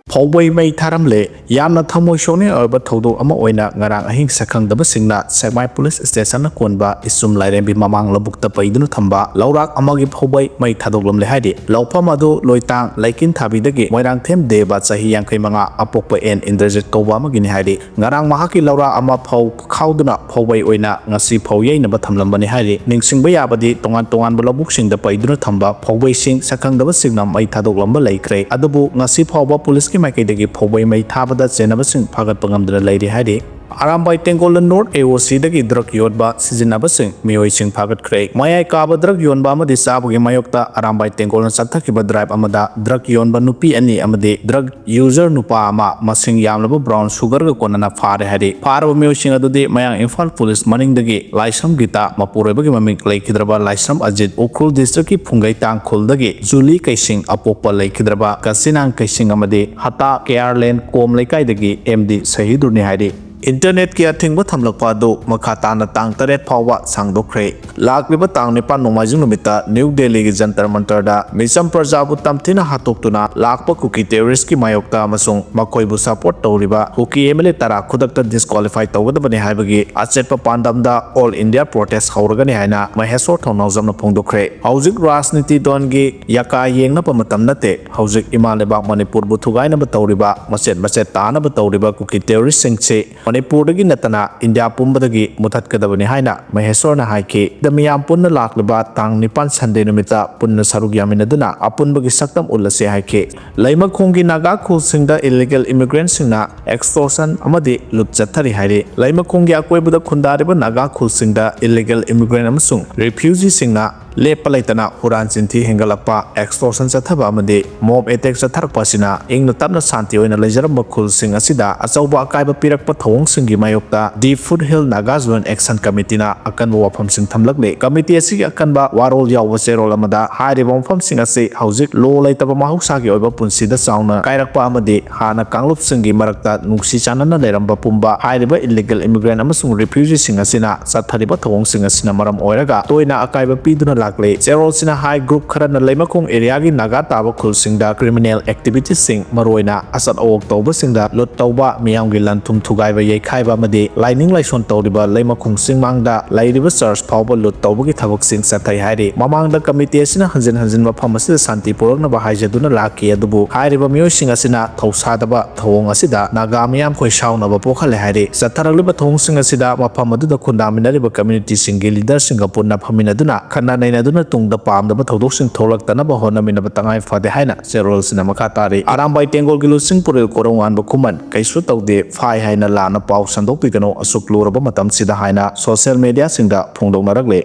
Phawbay may tharamle yamna thamoi shone arba thodo ama oina ngarang ahing sakhangdaba singna Sekmai Police Station na konba isum lairembi mamang labukta paidunu thamba laurak amagi phawbay may thadoglamle haidi lawpham adu loitang laikin thabidagi moirang them deba chahi yangkai manga apokpa en indrajit kowa amagini haidi ngarang mahaki laura ama phaw khawduna phawbay oina ngasi phawyai na bathamlambani haidi ningsingba yabadi tongan bulabuk singda paidunu thamba phawbay sing sakhangdaba singna may thadoglamba laikre adubu ngasi phawba police Maikidagi Phawbay may thabada senabasing phagat pangamdana lairi haidi Arambai Tengola North AOC dagi drug yodba sizinabasing miyoi sing phagat kre mayai kaba drug yonba amadi sabugi mayokta Arambai Tengola sathakiba drive amada drug yonba nupi ani amadi drug user nupa ama masing yamlaba brown sugar ga konana phare haidi pharaba miyoi sing adudi mayang Imphal Police maning dagi Laisam Gita Mapuroi bagi maming laikhidraba Laisam Ajit Ukrul District ki Phungai Tangkhul dagi Julie Kaising apokpa laikhidraba Kasinang Kaising amadi Hata Careland Kom Laikai dagi MD Sahidurni haidi Internet ki athingba thamlakpa do makhatana tang taret phawa sangdokre lakliba tang nipan nomajing numita New Delhi gi Jantar Mantar da Misam Prajabu tamthina hatoktuna lakpa kuki terrorist ki mayokta amasung makoibu support tawriba kuki MLA tara khudakta disqualify tawgadabani haibagi achetpa pandamda All India protest hauragani haina mahesor thonawjamna phongdokre haujik rajniti dongi yaka yengna pamatam nate haujik imaleba Manipur bu thugaina ba tawriba machet tana ba tawriba kuki terrorist singche Manipur dagi natana India pumbadagi muthatkadabani haina Mahesorna haike damiyam punna laklaba tang nipan Sunday numita punna sarug yaminaduna apunbagi saktam ullase haike laima khongi Naga khul singda illegal immigrants singna extortion amadi lut chathari haire laima khongi akoibuda khundariba Naga khul singda illegal immigrant amasung refugee singna lepa laitana huran chinthi hengalakpa extortion chathaba amadi mob attack chatharakpa sina ingna tapna santi oina leijaramba khul sing asida achauba akaiba pirakpa thawong singi mayokta the Foothill Naga Zone Action Committee na akanba wafam sing thamlakle committee asigi akanba warol yawa serol amada hairiba wafam sing ase haujik lo laitaba mahuksa gi oiba punsida chauna kairakpa amadi hana kanglup singi marakta nungsi chanana leramba pumba hairiba illegal immigrant amasung refugee sing asina chathariba thawong sing asina maram oiraga toina akaiba piduna lakle serol sina high group kharana leimakong area gi Naga taba khul singda criminal activities sing maroina asat awok tawba singda lot tawba miyam gi lanthum thugaiba khaiba amadi lining laison tawriba leimakong singmangda lairiba church phawba lut tawbagi thabak sing sathai hairi mamangda committee asina hanjin mafam asida santi purakna ba haijaduna laki adubu hairiba miyoi sing asina thausadaba thawong asida Naga miyam khoi shauna ba pokhale hairi satharaliba thawong sing asida mafam aduda khundaminariba community singi leader singa punna phaminaduna khana nainaduna tungda pamdaba thodok sing tholaktana ba honaminaba tangai phade haina serol sina makha tari Arambai Tengol gilu singpuril korongwan ba khuman kaisu tawde phai haina lana paw sandok pikano asuk luraba matam sida haina social media singda phongdok narakle